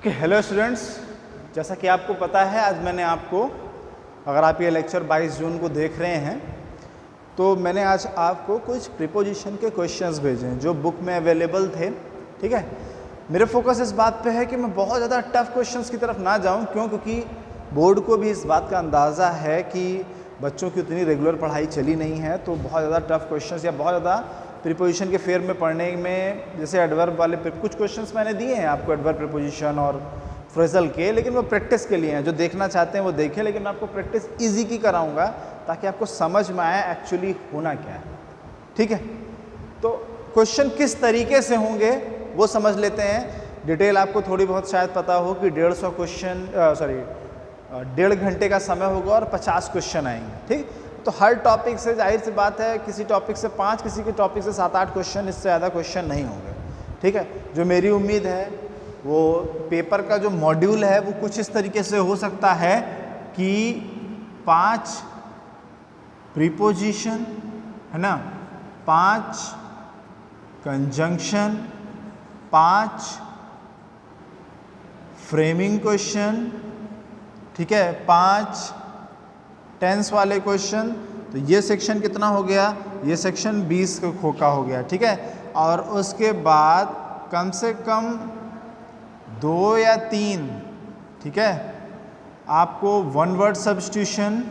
Okay, hello students. जैसा कि आपको पता है, आज मैंने आपको, अगर आप ये लेक्चर 22 जून को देख रहे हैं, तो मैंने आज आपको कुछ प्रीपोजिशन के क्वेश्चंस भेजे हैं जो बुक में अवेलेबल थे। ठीक है, मेरा फोकस इस बात पे है कि मैं बहुत ज़्यादा टफ क्वेश्चंस की तरफ ना जाऊं। क्यों? क्योंकि बोर्ड को भी इस बात का अंदाज़ा है कि बच्चों की उतनी रेगुलर पढ़ाई चली नहीं है, तो बहुत ज़्यादा टफ क्वेश्चंस या बहुत ज़्यादा प्रीपोजिशन के फेयर में पढ़ने में, जैसे एडवर्ब वाले कुछ क्वेश्चंस मैंने दिए हैं आपको एडवर्ब प्रीपोजिशन और फ्रेजल के, लेकिन वो प्रैक्टिस के लिए हैं। जो देखना चाहते हैं वो देखें, लेकिन मैं आपको प्रैक्टिस इजी की कराऊंगा ताकि आपको समझ में आए एक्चुअली होना क्या है। ठीक है, तो क्वेश्चन किस तरीके से होंगे वो समझ लेते हैं। डिटेल आपको थोड़ी बहुत शायद पता हो कि 150 क्वेश्चन 1.5 घंटे का समय होगा और 50 क्वेश्चन आएंगे। ठीक, तो हर टॉपिक से, जाहिर सी बात है, किसी टॉपिक से 5, किसी के टॉपिक से 7-8 क्वेश्चन, इससे ज़्यादा क्वेश्चन नहीं होंगे। ठीक है, जो मेरी उम्मीद है वो पेपर का जो मॉड्यूल है वो कुछ इस तरीके से हो सकता है कि 5 प्रीपोजिशन, है ना, 5 कंजंक्शन, 5 फ्रेमिंग क्वेश्चन, ठीक है, 5 टेंस वाले क्वेश्चन। तो ये सेक्शन कितना हो गया? ये सेक्शन 20 का हो गया। ठीक है, और उसके बाद कम से कम 2 या 3, ठीक है, आपको वन वर्ड सब्स्टिट्यूशन,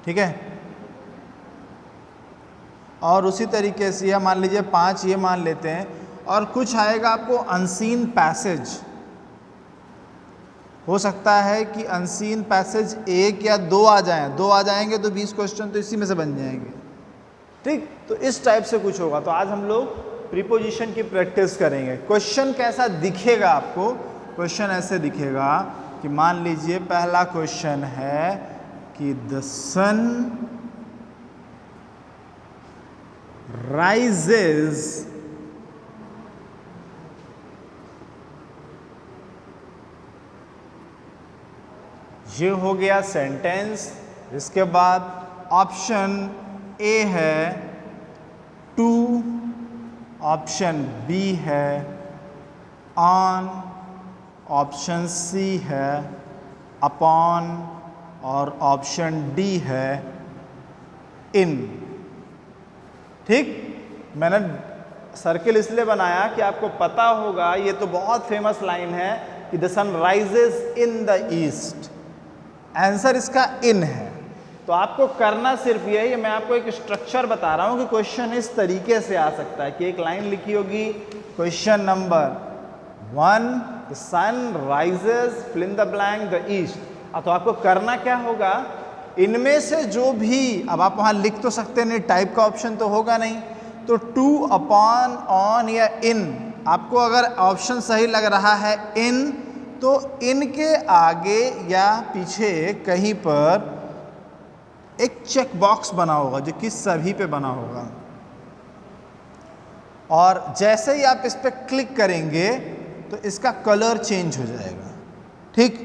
ठीक है, और उसी तरीके से यह मान लीजिए 5 ये मान लेते हैं, और कुछ आएगा आपको अनसीन पैसेज। हो सकता है कि अनसीन पैसेज 1 या 2 आ जाएं, 2 आ जाएंगे तो 20 क्वेश्चन तो इसी में से बन जाएंगे। ठीक, तो इस टाइप से कुछ होगा। तो आज हम लोग प्रीपोजिशन की प्रैक्टिस करेंगे। क्वेश्चन कैसा दिखेगा आपको? क्वेश्चन ऐसे दिखेगा कि मान लीजिए पहला क्वेश्चन है कि द सन राइजेस ये हो गया सेंटेंस। इसके बाद ऑप्शन ए है टू, ऑप्शन बी है ऑन, ऑप्शन सी है अपॉन, और ऑप्शन डी है इन। ठीक, मैंने सर्किल इसलिए बनाया कि आपको पता होगा, ये तो बहुत फेमस लाइन है कि the sun rises in the east. Answer इसका इन है। तो आपको करना सिर्फ ये है, मैं आपको एक स्ट्रक्चर बता रहा हूं कि क्वेश्चन इस तरीके से आ सकता है कि एक लाइन लिखी होगी, question number 1, the sun rises fill in the blank the east. तो आपको करना क्या होगा, इनमें से जो भी, अब आप वहां लिख तो सकते नहीं, टाइप का ऑप्शन तो होगा नहीं, तो टू, अपॉन, ऑन या इन, आपको अगर ऑप्शन सही लग रहा है इन, तो इनके आगे या पीछे कहीं पर एक चेक बॉक्स बना होगा जो कि सभी पे बना होगा, और जैसे ही आप इस पर क्लिक करेंगे तो इसका कलर चेंज हो जाएगा। ठीक,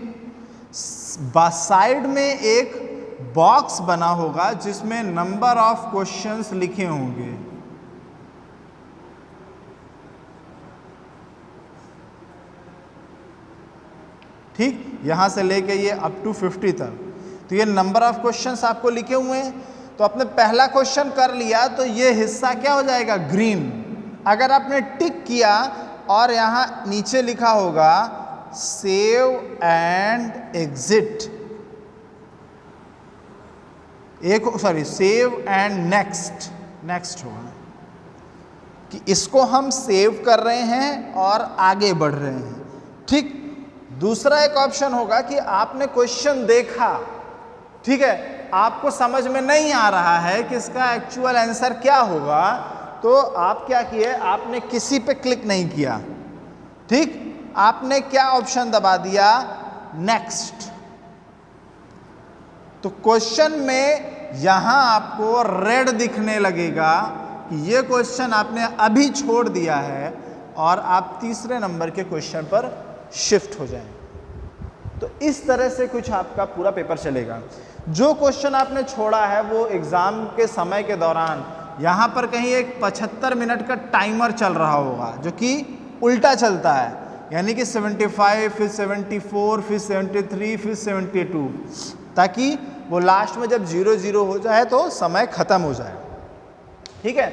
साइड में एक बॉक्स बना होगा जिसमें नंबर ऑफ क्वेश्चंस लिखे होंगे। ठीक, यहां से लेके ये अप टू 50 तक, तो ये नंबर ऑफ क्वेश्चंस आपको लिखे हुए हैं। तो आपने पहला क्वेश्चन कर लिया तो ये हिस्सा क्या हो जाएगा? ग्रीन। अगर आपने टिक किया और यहां नीचे लिखा होगा save and exit, save and next होगा कि इसको हम सेव कर रहे हैं और आगे बढ़ रहे हैं। ठीक, दूसरा एक ऑप्शन होगा कि आपने क्वेश्चन देखा, ठीक है, आपको समझ में नहीं आ रहा है कि इसका एक्चुअल आंसर क्या होगा, तो आप क्या किए, आपने किसी पे क्लिक नहीं किया। ठीक, आपने क्या ऑप्शन दबा दिया? नेक्स्ट। तो क्वेश्चन में यहां आपको रेड दिखने लगेगा कि ये क्वेश्चन आपने अभी छोड़ दिया है और आप तीसरे नंबर के क्वेश्चन पर शिफ्ट हो जाएं। तो इस तरह से कुछ आपका पूरा पेपर चलेगा। जो क्वेश्चन आपने छोड़ा है वो एग्जाम के समय के दौरान यहाँ पर कहीं एक 75 मिनट का टाइमर चल रहा होगा, जो कि उल्टा चलता है, यानी कि 75, फिर 74, फिर 73, फिर 72, ताकि वो लास्ट में जब 0-0 हो जाए तो समय खत्म हो जाए। ठीक है,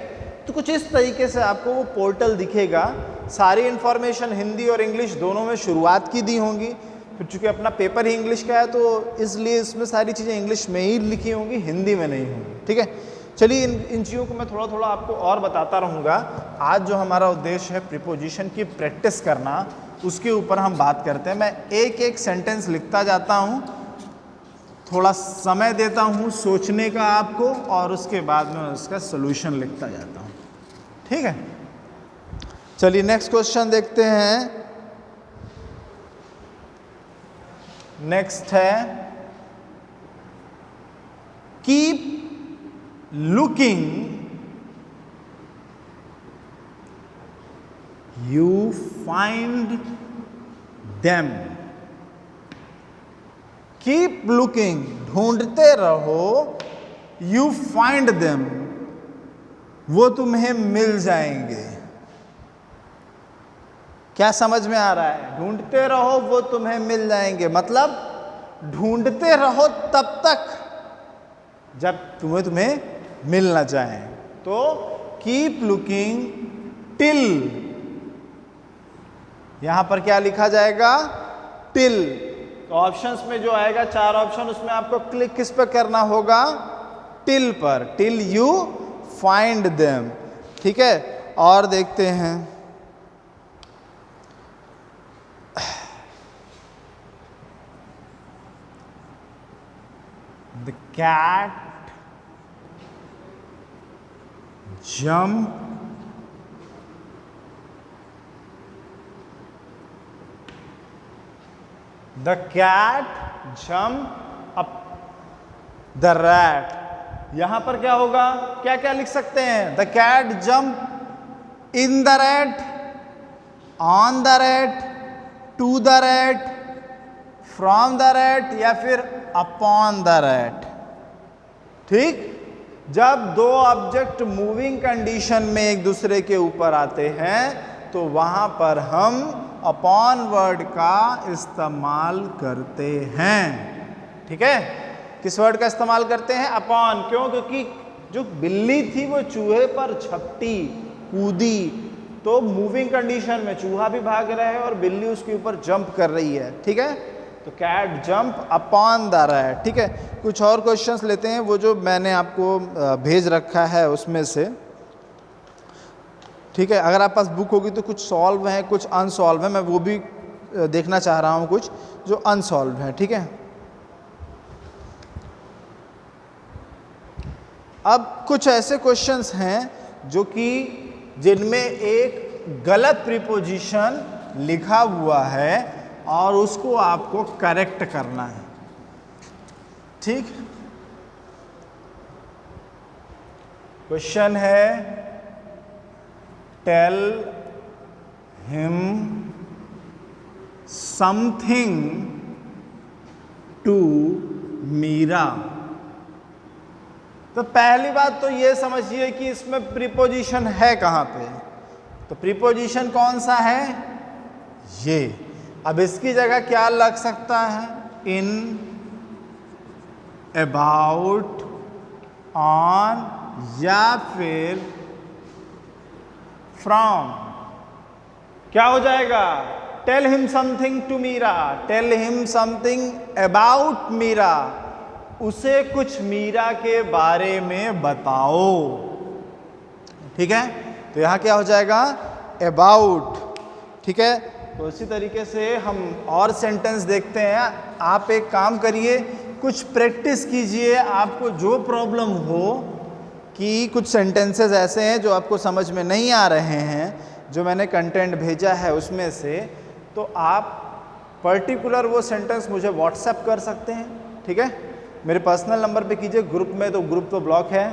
तो कुछ इस तरीके से आपको वो पोर्टल दिखेगा। सारी इन्फॉर्मेशन हिंदी और इंग्लिश दोनों में शुरुआत की दी होंगी, फिर चूंकि अपना पेपर ही इंग्लिश का है तो इसलिए इसमें सारी चीज़ें इंग्लिश में ही लिखी होंगी, हिंदी में नहीं होंगी। ठीक है, चलिए इन चीज़ों को मैं थोड़ा थोड़ा आपको और बताता रहूँगा। आज जो हमारा उद्देश्य है प्रीपोजिशन की प्रैक्टिस करना, उसके ऊपर हम बात करते हैं। मैं एक एक सेंटेंस लिखता जाता हूँ, थोड़ा समय देता हूँ सोचने का आपको, और उसके बाद में उसका सलूशन लिखता जाता हूँ। ठीक है, चलिए नेक्स्ट क्वेश्चन देखते हैं। नेक्स्ट है keep looking you find them. Keep looking, ढूंढते रहो, यू फाइंड देम, वो तुम्हें मिल जाएंगे। क्या समझ में आ रहा है? ढूंढते रहो वो तुम्हें मिल जाएंगे, मतलब ढूंढते रहो तब तक जब तुम्हें मिल ना जाए। तो कीप लुकिंग टिल, यहां पर क्या लिखा जाएगा? टिल। तो ऑप्शंस में जो आएगा 4 ऑप्शन, उसमें आपको क्लिक किस पर करना होगा? टिल पर, टिल यू फाइंड देम। ठीक है, और देखते हैं। The cat jumped the cat jumped up the rat। यहां पर क्या होगा? क्या क्या लिख सकते हैं? The cat jumped in the rat, on the rat, to the rat, from the rat, या फिर अपॉन द रैट। ठीक, जब दो ऑब्जेक्ट मूविंग कंडीशन में एक दूसरे के ऊपर आते हैं तो वहां पर हम अपॉन वर्ड का इस्तेमाल करते हैं। ठीक है, किस वर्ड का इस्तेमाल करते हैं? अपॉन। क्यों? क्योंकि जो बिल्ली थी वो चूहे पर झपटी, कूदी, तो मूविंग कंडीशन में चूहा भी भाग रहा है और बिल्ली उसके ऊपर जंप कर रही है। ठीक है, तो cat jump upon the rat. ठीक है, कुछ और क्वेश्चंस लेते हैं, वो जो मैंने आपको भेज रखा है उसमें से। ठीक है, अगर आप पास बुक होगी तो कुछ सॉल्व हैं, कुछ अनसॉल्व है, मैं वो भी देखना चाह रहा हूँ, कुछ जो अनसॉल्व है। ठीक है, अब कुछ ऐसे क्वेश्चंस हैं जो कि जिनमें एक गलत प्रीपोजिशन लिखा हुआ है और उसको आपको करेक्ट करना है। ठीक, क्वेश्चन है tell him something to Meera. तो पहली बात तो ये समझिए कि इसमें प्रीपोजिशन है कहाँ पे। तो प्रीपोजिशन कौन सा है? ये। अब इसकी जगह क्या लग सकता है? इन, अबाउट, ऑन, या फिर फ्रॉम। क्या हो जाएगा? Tell him something to Meera, tell him something about Meera, उसे कुछ मीरा के बारे में बताओ। ठीक है, तो यहां क्या हो जाएगा? अबाउट। ठीक है, तो इसी तरीके से हम और सेंटेंस देखते हैं। आप एक काम करिए, कुछ प्रैक्टिस कीजिए। आपको जो प्रॉब्लम हो कि कुछ सेंटेंसेस ऐसे हैं जो आपको समझ में नहीं आ रहे हैं, जो मैंने कंटेंट भेजा है उसमें से, तो आप पर्टिकुलर वो सेंटेंस मुझे व्हाट्सएप कर सकते हैं। ठीक है, मेरे पर्सनल नंबर पे कीजिए, ग्रुप में तो ग्रुप तो ब्लॉक है।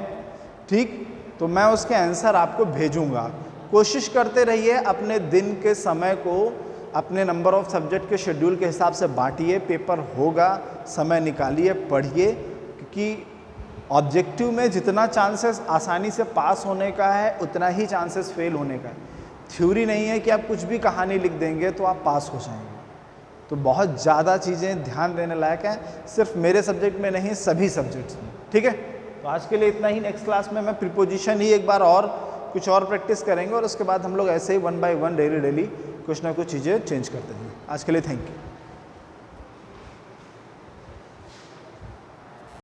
ठीक, तो मैं उसके आंसर आपको भेजूंगा। कोशिश करते रहिए, अपने दिन के समय को अपने नंबर ऑफ सब्जेक्ट के शेड्यूल के हिसाब से बांटिए। पेपर होगा, समय निकालिए, पढ़िए, क्योंकि ऑब्जेक्टिव में जितना चांसेस आसानी से पास होने का है उतना ही चांसेस फेल होने का है। थ्योरी नहीं है कि आप कुछ भी कहानी लिख देंगे तो आप पास हो जाएंगे। तो बहुत ज़्यादा चीज़ें ध्यान देने लायक हैं, सिर्फ मेरे सब्जेक्ट में नहीं, सभी सब्जेक्ट्स में। ठीक है, तो आज के लिए इतना ही। नेक्स्ट क्लास में मैं प्रीपोजिशन ही एक बार और कुछ और प्रैक्टिस करेंगे और उसके बाद हम लोग ऐसे ही 1 बाय 1 डेली कुछ ना कुछ चीज़ें चेंज करते हैं। आज के लिए थैंक यू।